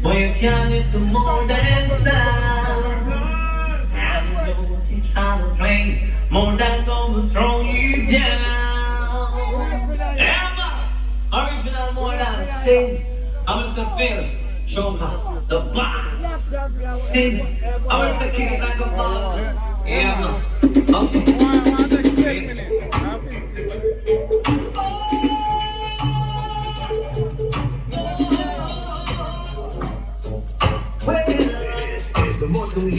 What you can is the more than sound. Sing, I want to feel, show me the bar. Sing, I want to kick it like a ball. Yeah, man. Okay. It's the Muslim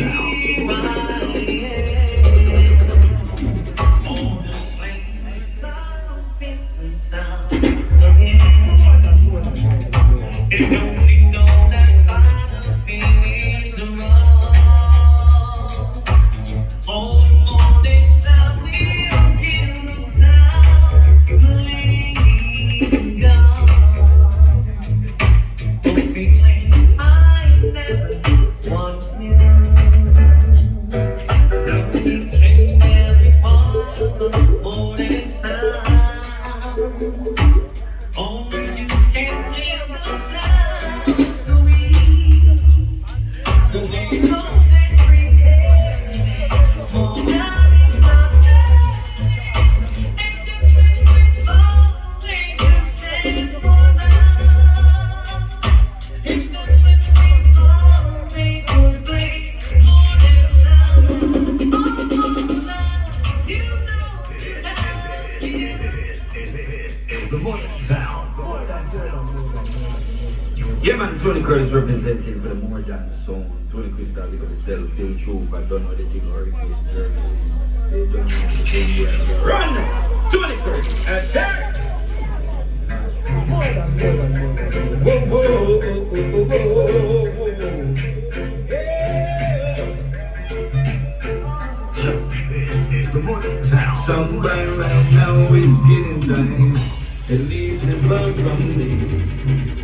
Yeah man, Tony Curtis representing for the more than song. Tony Curtis got because the self feel true, but don't know the thing or the case journey. They don't know the thing where run! Tony Curtis, attack! Whoa, whoa, whoa, whoa, whoa, It's the morning sound. Somebody right now it's getting time. At least the blood from me.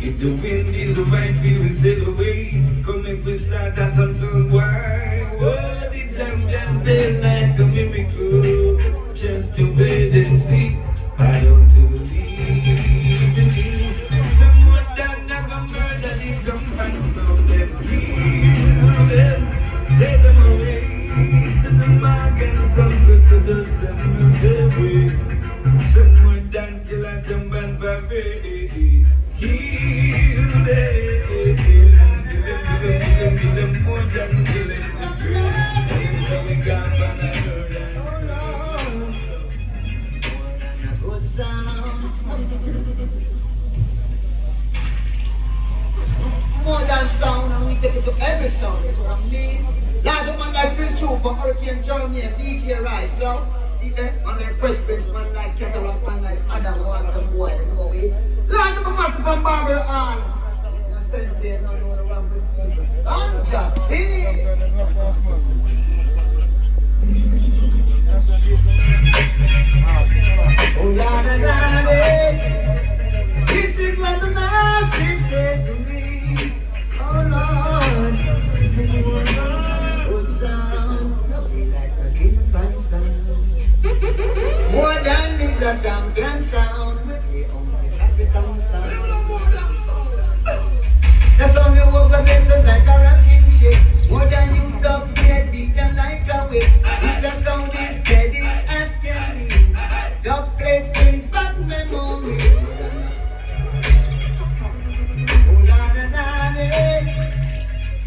If the wind is right, we will sail away. Come and we start dance until why? Oh, the champion feel like a miracle. Just to wait and see. I don't believe in you. Someone that never murder the jump and sound them feel them. Take them away. To the mark and some good to the same way. Someone that kill a jump and baby. Kill them more than killing the tree. So we got another good sound. More than sound, and we take it to every sound. That's what I mean. Large man like Prince True from Hurricane Jeremy and DJ Rice, yo. See that? Man like Fresh Prince, man like Kettle of, man like Adam Walker, boy, you know it. Large of a massive from Barbara Ann. No sense there, no around with people. Anja, hey! Oh, la la la la. This is what the message said to me. Oh Lord, good sound, nothing like a king sound. More than is a champion sound, but we only classical sound. The sound you walk the blessed like a rocking ship. More than you dub beat, beat them like a whip. It's a sound is steady as can be. Dub plates brings back memory.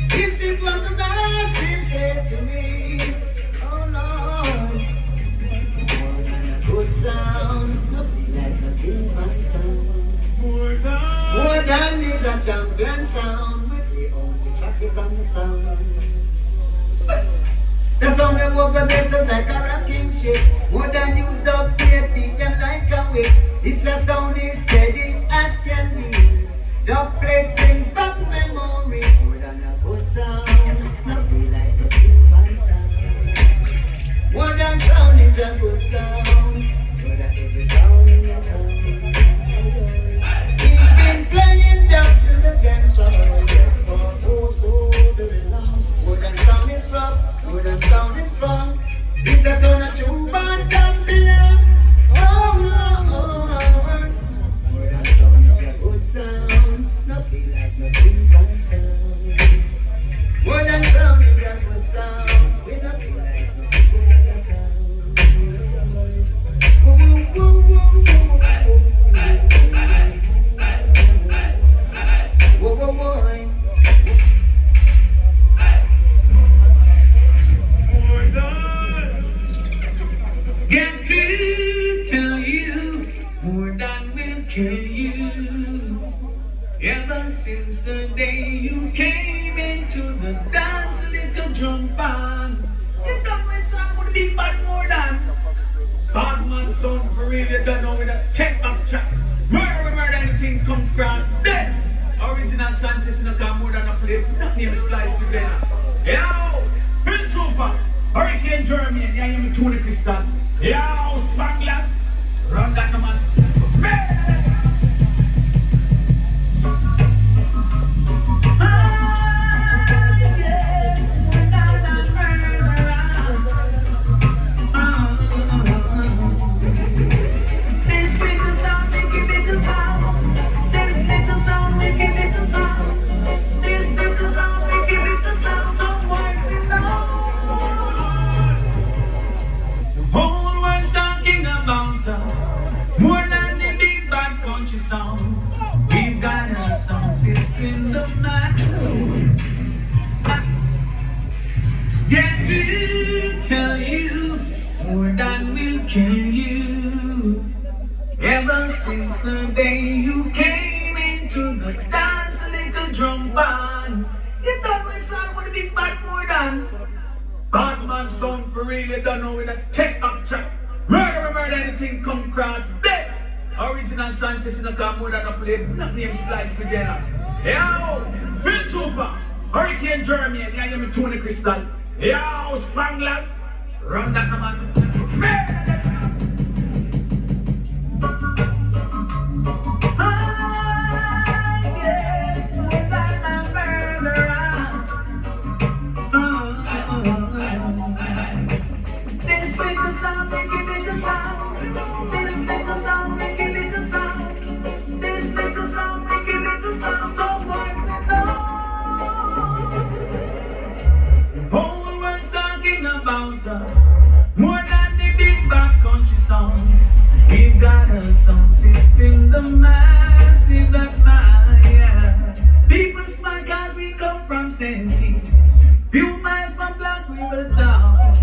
This is what the master said to me. Oh Lord, more than a good sound, nothing like a king sound. More than is a champion sound, but the only classical sound. The sound that walk the desert like a rocking ship. More than you dub beat them like a whip. This a sound is steady as can be. Dub plates brings back memory. More than a good sound, nothing like a king sound. More than sound is a good sound. More than every sound in your town. We've been playing down to the dance floor, yes, for oh so very long. More than sound is rough, more than sound is strong. This a sound of true band champion. Oh Lord, more than sound is a good sound. Nothing like nothing but sound. More than sound is a good sound. We nothing like nothing but sound. Woo, woo, woo, woo, woo, woo. Ever since the day you came into the dance, little drum band, you done with song would be bad more than bad man sound for real. You don't know with a take back track. Murder, anything come cross dead. Original Sanchez in the car more than a play. Not names flies together. Yo, Bill Trooper, Hurricane Jeremy, and yeah, you Tony Crystal. Yo, Spanglers, run that man. More than the big bad country sound, we've got a sound system of man. Get to tell you more than will kill you. Ever since the day you came into the dance, little drum band, you done with song with a big bad more than bad man sound for real. You don't know with a take up track. Murder, anything come cross dead. Original Sanchez in the car more than a play. Not names flies together. Yo, Bill Trooper, Hurricane Jeremy, and yeah, you Tony Crystal. Yo, Spanglers, run that man. More than the big bad country song, we've got a sound system, the massive that fire. People smile cause we come from Senti, few miles from Black River Town,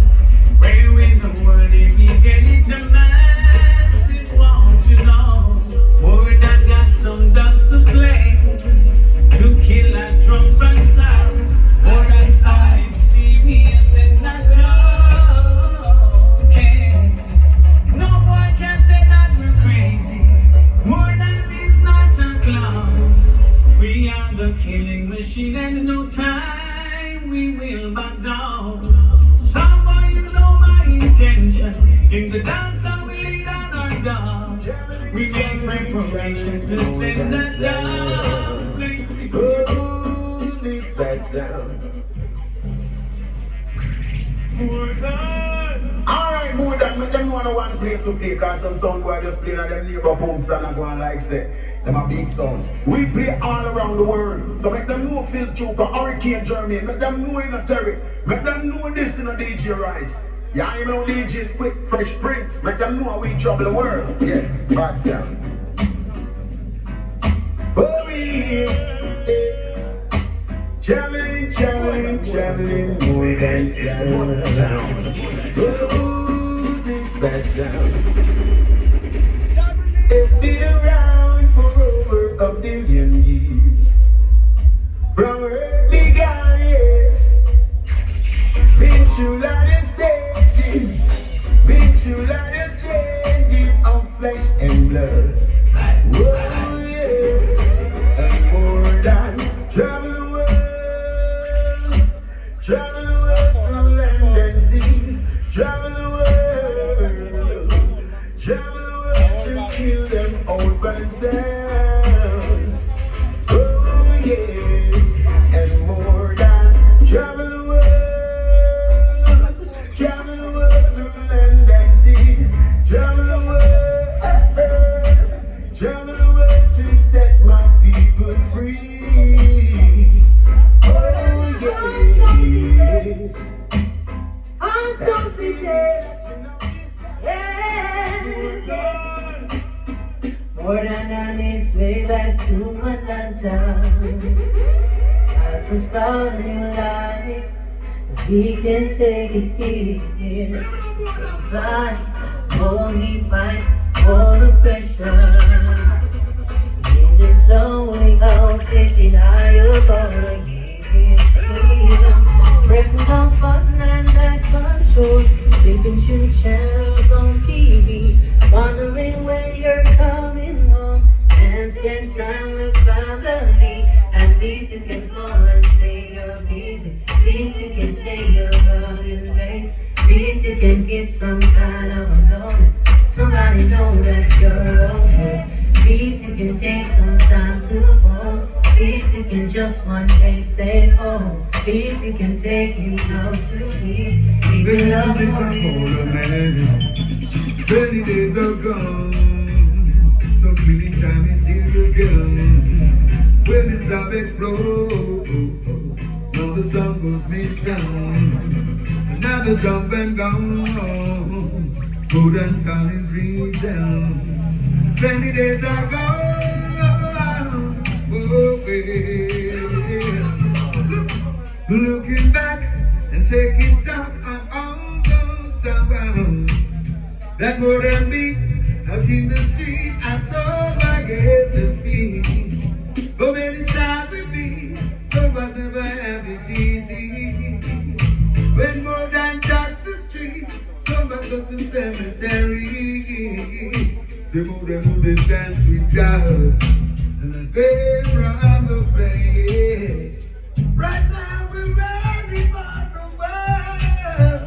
where in the world they beginning the massive, won't you know? More than got some dubs to play, to kill a drum and sound. More than sound is serious and not joke. We are the killing machine, and no time we will back down. Someone, you know my intention. In the dance, I will lead on our down. We make preparation to send us down. Oh, this bad sound. More than. Alright, more than. Make them wanna one place to play, cause some sound boy just playing at them neighbor pumps and go on like say. Them a big sound. We play all around the world. So make them know Phil Trooper, Hurricane Jeremy. Make them know in a Terry. Make them know this in a DJ Rice. Yeah, you know DJ's quick, Fresh Prince. Make them know how we trouble the world. Yeah, bad sound. Oh yeah. Traveling, traveling, traveling, more than sound. Oh, this bad sound. It's been around for over a billion years. From early guys, been through lot of stages, been through lot of changes of flesh and blood. Oh yes, and more than travel the world, travel the world through land and seas, travel the world, travel to kill them old themselves. Oh yes, and more than travel the world through land and seas, travel the world to set my people free. Oh yes, I'm so serious. More than on his way back to Atlanta, to start a new life. He can take it here. Sometimes, more he fights for the pressure. In this lonely house. of safety now you're gonna give him freedom. Pressing down button and that control, flipping through channels on TV, wondering when you're coming home and spend time with family. At least you can call and say you're busy. At least you can say you're running late. At least you can give some kind of a notice. Somebody know that you're okay. At least you can take some time to hold. At least you can just one day stay home. At least you can take you out to eat. Please be loved for Many days are gone, so feeling time is here again. When this love explodes, now the sun goes missing. Another jump and gone, food and sound is reason. Many days are gone, oh, yeah. Looking back and taking stock on all those around. That more than me, out in the street, I saw my get to be. Oh, many times with me, so I never have it easy. When more than just the street, so much go to cemetery. They move dance with God, and I pay from the place. Right now we're ready for the world.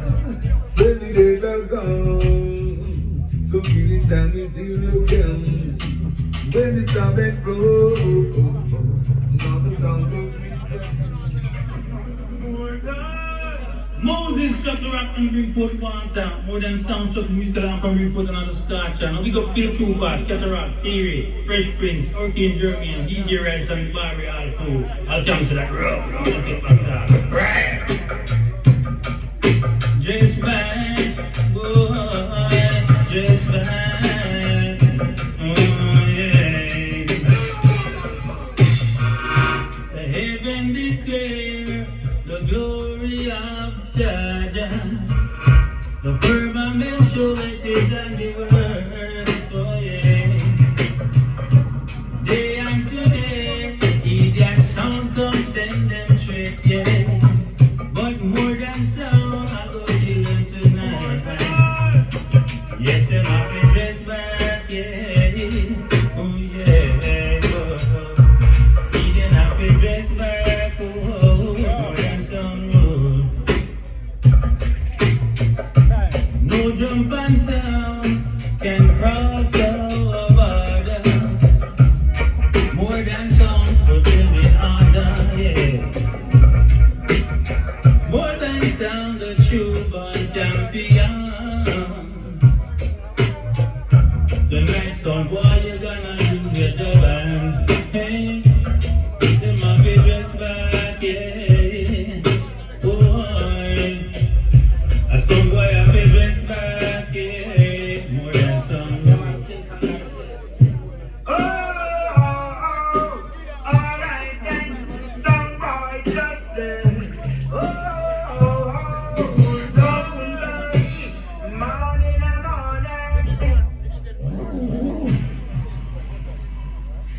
Many days are gone, so healing time is here again. When the sound explodes, now the sound goes Moses struck the rock and bring forth one time. More than sound struck the musical and can bring forth another star channel. We got Phil Trooper, Cataract, Theory, Fresh Prince, Hurricane Jeremy, DJ Rice and Barry Alco. I'll cancel that rough. I'll take back that. Right. Just fine, boy, just fine. Oh yeah. The heaven declare the glory of Jaja. The firmament show it is and the earth, oh yeah. Day and today, if that sound comes send them straight, yeah. But more than sound, I go kill them tonight. Yes, them have been dressed back, yeah. Oh yeah, oh. He didn't have been dressed back, oh, more than sound, oh. No jump and sound can cross our border. More than sound, but them in order, yeah. More than sound, the true born champion. Tonight, son, boy, you're gonna lose your demand. Hey, them have been dressed back, yeah. Boy, a son boy have been dressed back, yeah. More than some. Oh, alright then, some boy just there. Oh, don't lie, morning and morning.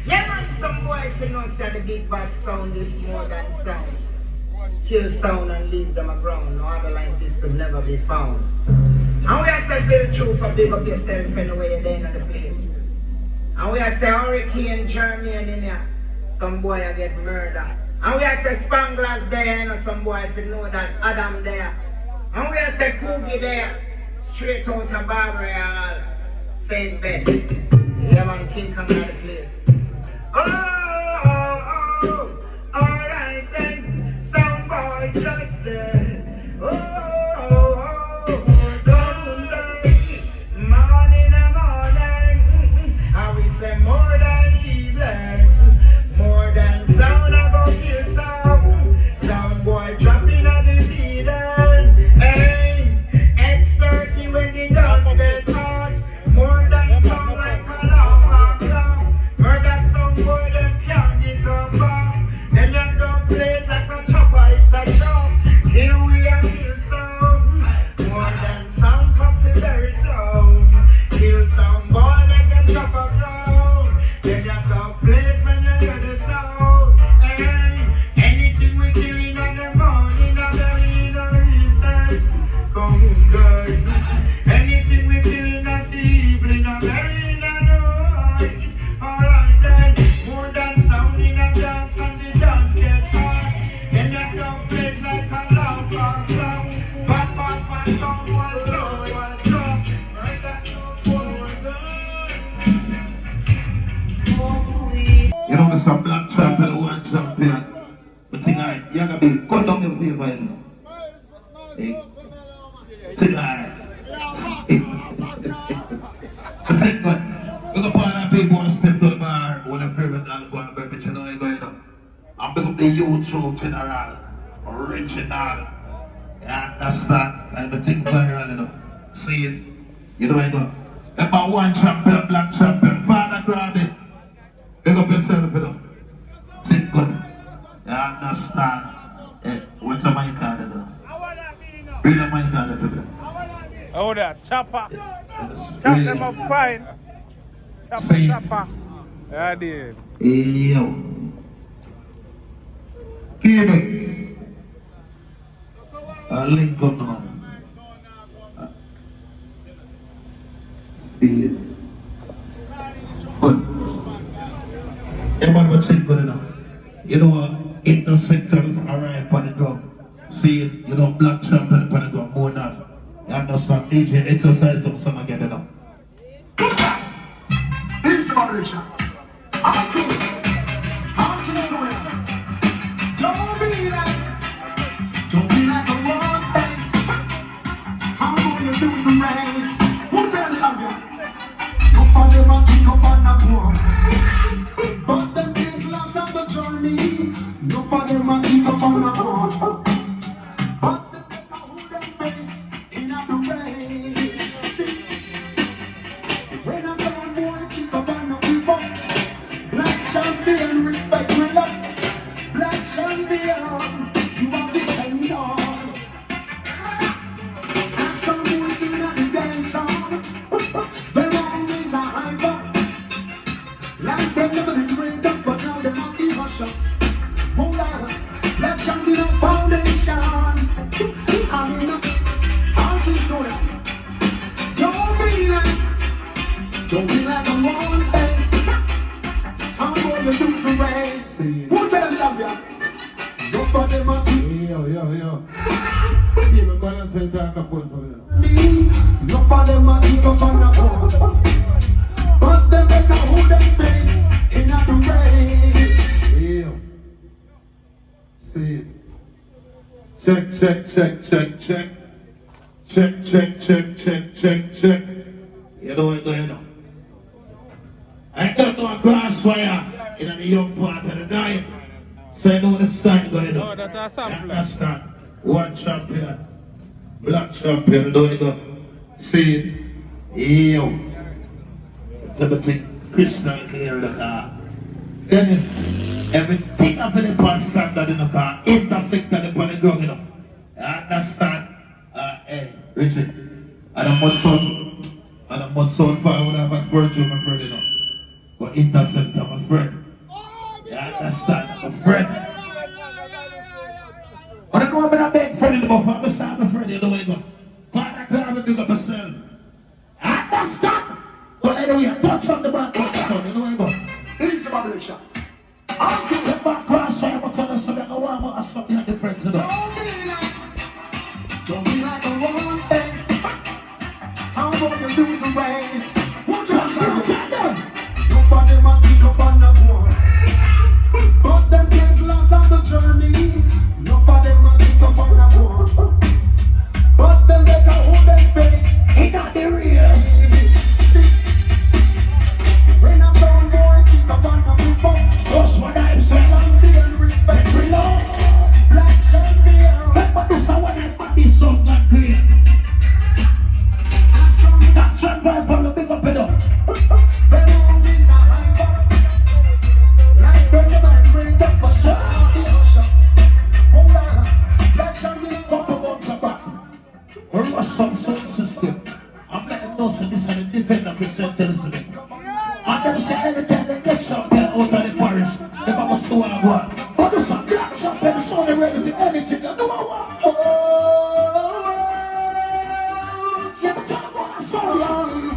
Yeah man, some boys say no say the big bad sound is more than sound. Kill sound and leave them aground. No other like this could never be found. And we are say Phil Trooper, big up yourself anyway you're there in the place. And we are say Hurricane Jeremy in here, some boy I get murdered. And we are say Spanglers there, you know, some boy if you know that Adam there. And we are say Coogie there, straight out of Barbary St. Beth. Yeah man, King come out of the place. Oh, alright then, some boy just there. Oh, don't lie, morning and morning. And we say more than Jesus, more than sound I go kill sound. Sound boy dropping at the leader. Hey, X30 when the dogs get hot. More than sound like a lava cloud. Murder some boy them You know, Mr. Black Champion, one champion. But tonight, you're going to be cut down your favors. Hey. Tonight. But tonight, we're going to find out people want to step to the bar when they're favorite dog going to be, but you know, you're going to. I'm going to be YouTube general, original. Yeah, that's that. I'm the thing viral, you know. See it? You know, I go. Number one champion, black champion, Father Grady. Pick up yourself, you know. Think good. You understand? Hey, what's a mic card, you know? Bring a mic card, you know. Oh, that chopper. Yeah. Chop them up fine. Chopper. Yeah, dude. Yo. Give it. Link up now. See it. Good. Everybody would say good enough. You know what? Interceptors arrive on the drum. See it? You know, black champion on the drum. More not. You understand? DJ, exercise some song again, you know. This is my direction. I'm to story. Don't be like a one thing. I'm gonna do some race. Who tell the champion? No for them I kick up on the board. But them take lots of the journey. No for them I kick up on the board. But the better who them face in the race. See, when I say I'm more kick up on the people. Black champion, respect my love. Black champion, you have this hang on. As someone sing at the dance on, their always a hyper. Like them never the greatest, but now they might be hush up. Hold on, black champion foundation. I'm in the artist going. Don't be like a one thing. I'm going to do some race. Who tell the champion? No for them a Yo. Keep it going and say that the phone for me. no for them a kick up on the board. But them better hold them face in the race. Yeah. See it. Check. You know what going on? I don't know a crossfire in the young part of the night. So I know the stand going on. Oh, that's a sample. Understand? One champion, black champion, don't you go? See it? Yo. Everything crystal clear in the car. Dennis, everything of the past standard in the car, intersected upon the ground, you know. You understand? Hey, Richard, and a mud sound fire would have a spiritual, my friend, you know. But Interceptor, my friend. You understand? My friend. But I know I'm a big friend in the buff, I'm a star, my friend, you know where you go. Father, God, I big up myself. Understand? But anyway, touch on the back, you know where you go. This is my direction. I'm to the back crossfire, but tell us something, I want to stop like the friends, you know. Don't be like a one thing. I'm going to do some race. Who tell the champion? No for them a kick up on the board. But them get lost on the journey. No for them a kick up on the board. But them better hold them face He not the race. when I saw boy kick up on the people. That's what I'm saying. Champion respect. Reload. Black champion. But this is what I put this song not clear. That survive from the big up it up. Them always a hyper. Like them never greatest, but now they hush up. Hold on. Black champion. Couple months back. We're a some system. I'm letting know so this is the defender present Elizabeth. And them say anytime they get champion out of the parish, they must do what I want. But this is a black champion, so they're ready for anything. You know what I want? Oh, Yeah, but tell them what I saw, y'all.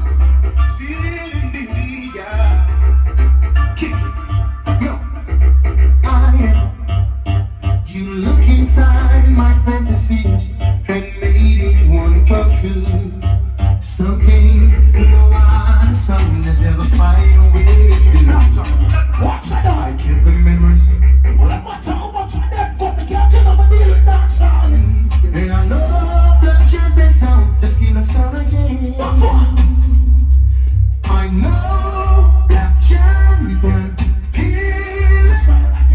you look inside my fantasies and made it won't come true. Something no one sun has ever find a way to. Watch it, I keep the memories. Well, I'm not talking about that, but I can't tell them a deal with that song. And I know that you've been sound, just give us some again. What's one? I know Black Champion kills.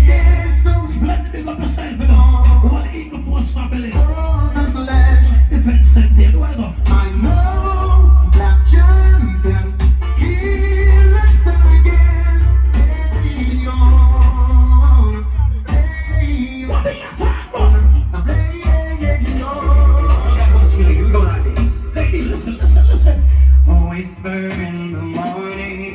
There's some splendid big up yourself, you know. What eagle force family. Oh, there's the land. If it's something, why not? I know Black Champion kills again. Hey, yo. Hey, what are you talking about? Hey, yo. You go like this. Lady, listen. A whisper in the morning.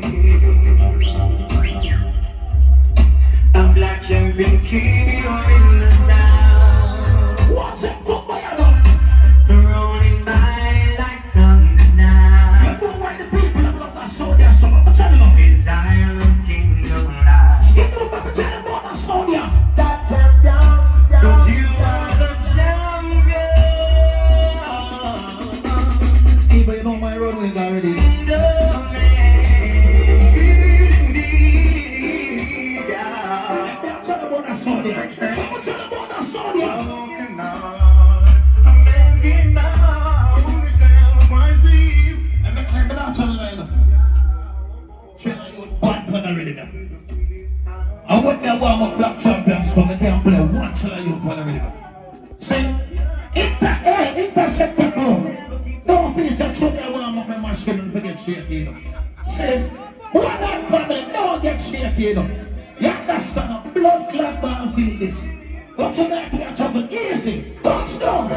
A black champion kill in the sound. What's it? What by you rolling by like thunder now. You know why the people have loved that soul there, so I'm telling them. Desire of kingdom life. You know what I'm telling about that soul there. That champion. Cause you are the champion. People, you know my roadways already. I want that warm up Black Champions song. I can't play one till I use one already. Say, Interceptor. Don't feel that you never warm up my machine and forget shaky. Say, one that family, don't get shaky. You understand? Blood clot ball feel this. But tonight we are talking easy. Touchdown.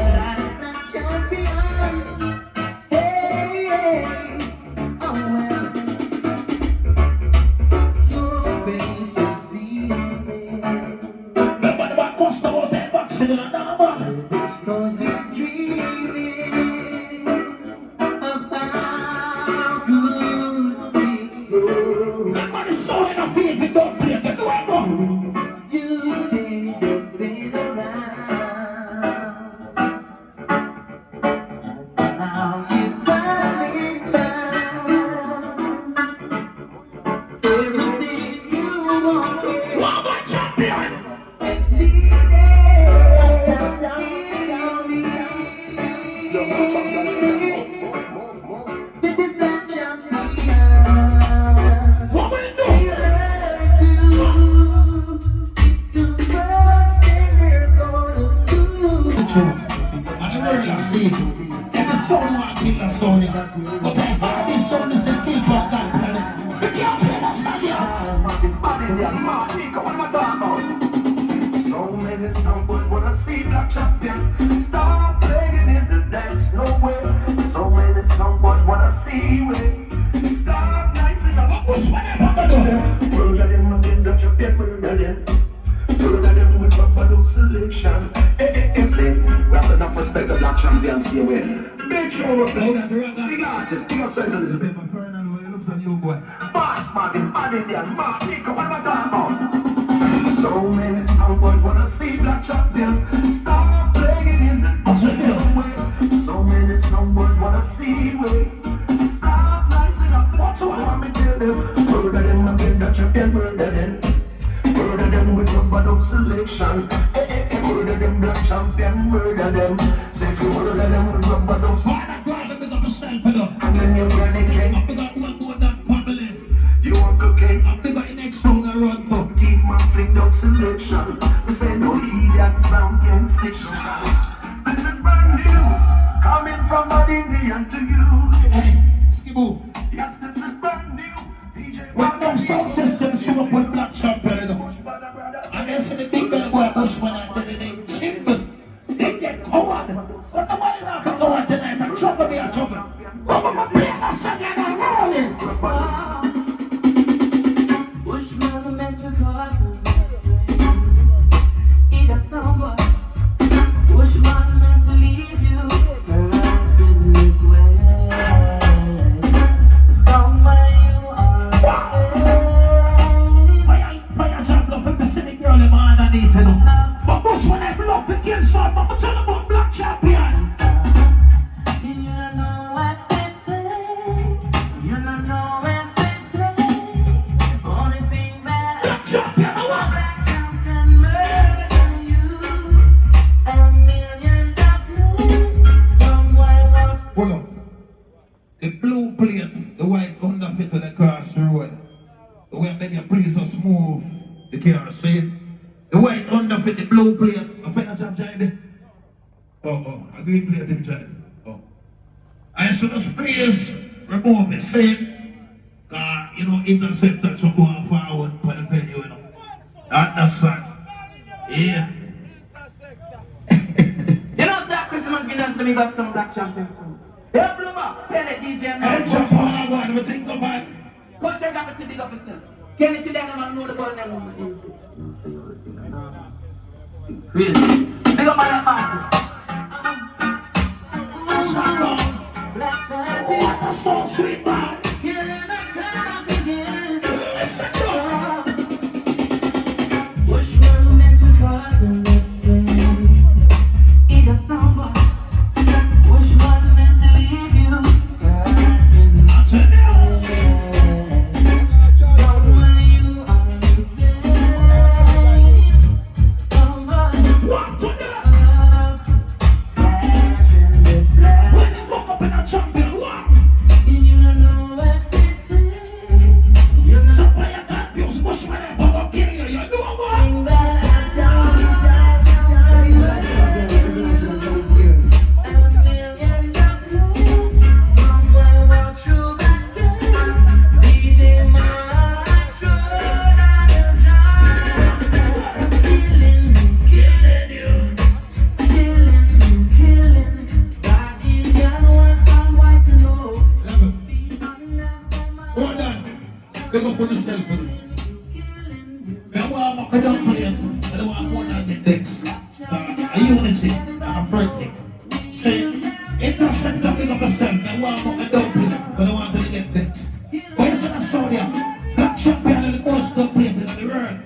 plate, the white underfit of the cross road. The way I beg you, please just move the car, see? The white underfit, the blue plate. I think that's drive. Oh, a green plate him drive. Oh. I said, just please remove it, see? You know, Interceptor to go forward for the venue, you know. That's right. Yeah. You know that Christmas Guinness to me got some black champions soon. Hey, Bloomer, tell it, DJ. Hey, jump on that one, we think about it. Go check out the big up yourself. Can you today never know the ball name? Really? Big up my party. Black champions. Oh, that's so sweet, man. You never come again. Listen up. Which one meant to cause a mistake? Either someone. Which one meant to leave you? I'll tell you. Somewhere you are missing. Someone. What to do? Flash in the flash. When you walk up in a champion, what? You know what this is. You know So why you confused? Push my name, but I'll kill you. You know what? thing that I don't. And a million dollars. Somewhere walk through that gate. DJ Maestro, killing you. That Indian was some white to know. Hold on. Big up on yourself for me. I want to don't play it. I don't want more than the next. A unity and a friendship. Say, Interceptor, big up yourself. I want to don't play it, but I want to get next. But you see that sound here? Black champion is the most don't play it in the world.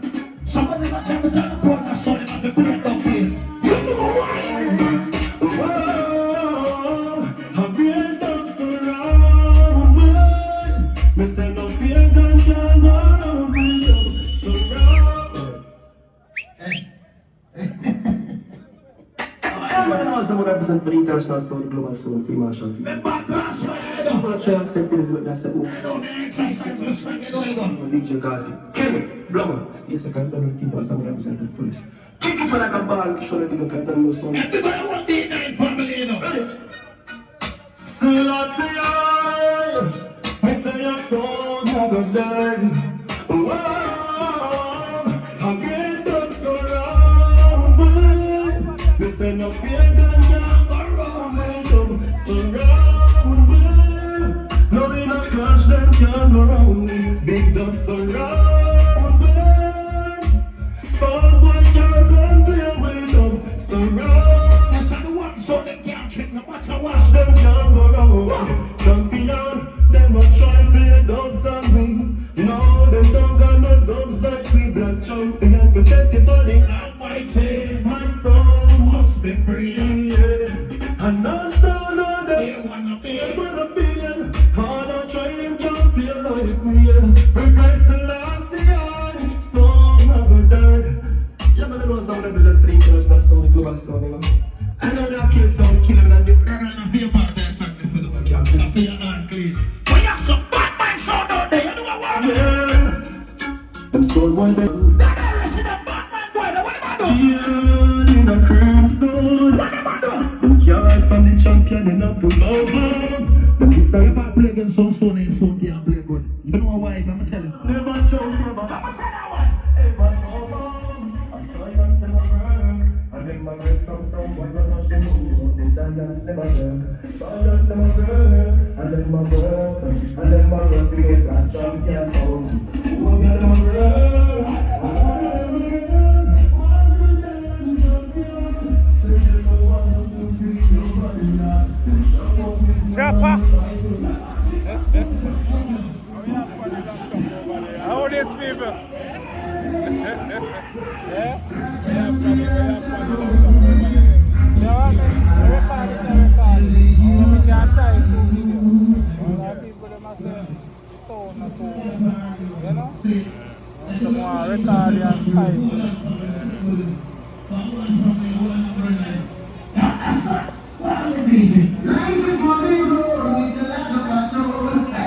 Somebody got to tell the point that sound and the play don't play it. You know why? I've been done surround with. Me say no fear gun can go around with. Surround. I'm going to represent for the international sound, global sound, free martial The field. background side. I'm going to try and accept this, but that's it. I know the exercise was singing going on. DJ Gardy. Kenny, Blummer, stay second, don't think about someone represented fullest. Kick it like a ball, show that you look at them, no sound. Everybody want the 9 family, you know. Selassie, I say your soul never die. I get done surround with. Me say no fear that can't go wrong with. Surround with. No in a clash them can't go wrong with. Big dog surround with. Some boy can't come play with them. Surround. That's the one so they can't trick no matter what. Watch them can't go wrong. Champion, them a try play dogs on me. No, them don't got no dogs like we. Black champion, protect your body. Almighty, My soul must be free. yeah. And no sound of them. They wanna be They wanna be in. Hard on trying can't play like we. Because the last year, some never die. Yeah, man, I know some represent for the international sound, the global sound, you know. I know that kill sound, kill them and different. I feel part of that this with the I feel unclean. But you have some bad mind sound out there, you know what? Yeah. Them soul boy, they That I see that bad mind boy, what am I doing? yeah, in a crimson. What am I doing? Them can't from the champion enough to love them. Them kiss You her, ever play against some son and son can't play good. You know why, I'm telling you. never choke, never ever so long. I saw you and say my brother. I make my break some boy, but not the mood. This and that, say my brother. Saw you and say my brother. And then my brother. And then my brother to get that champion home. Oh, God, my brother. Chopper. How these people? Yeah? Life is what we go with the lack of control.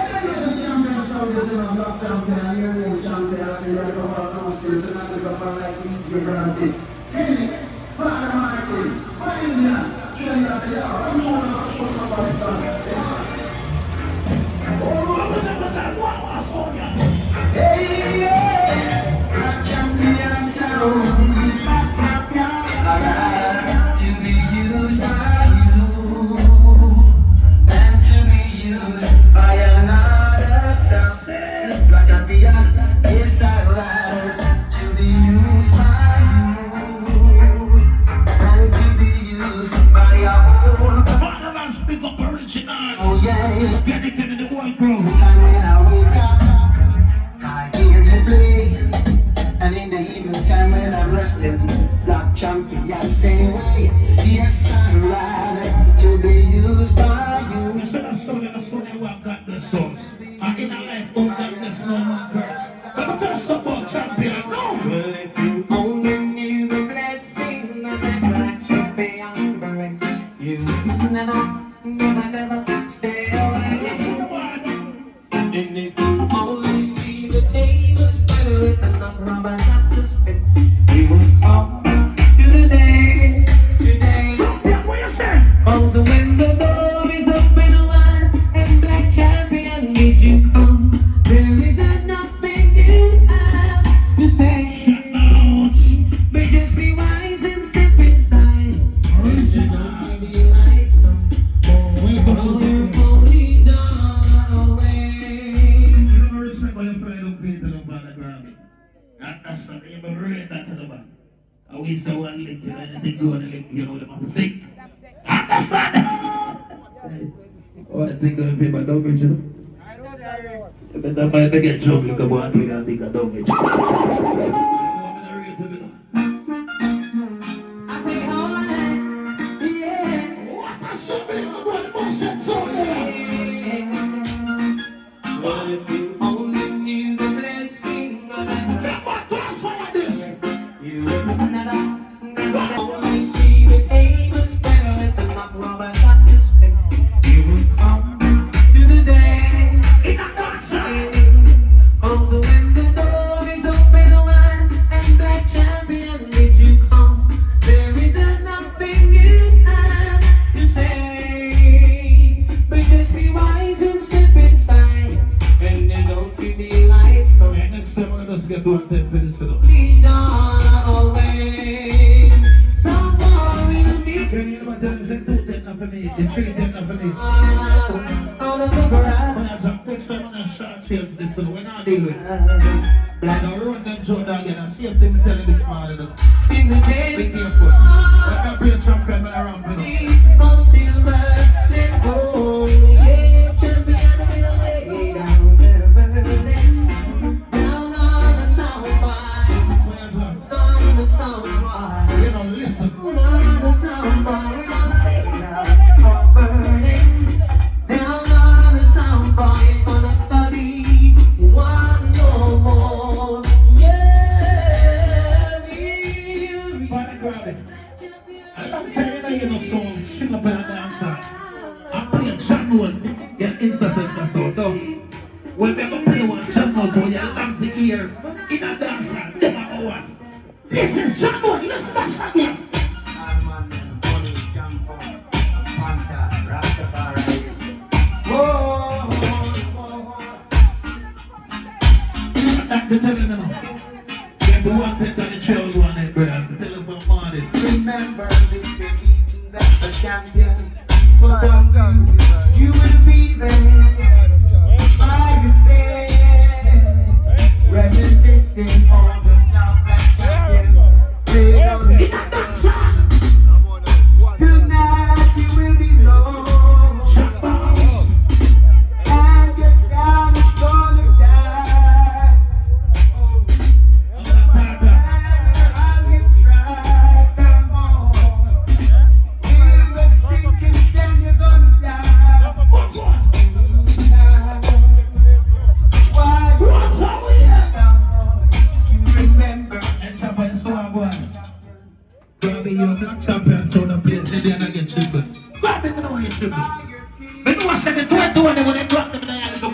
triple. Grab it, I know you triple. But no one said the 21 when they drop them in the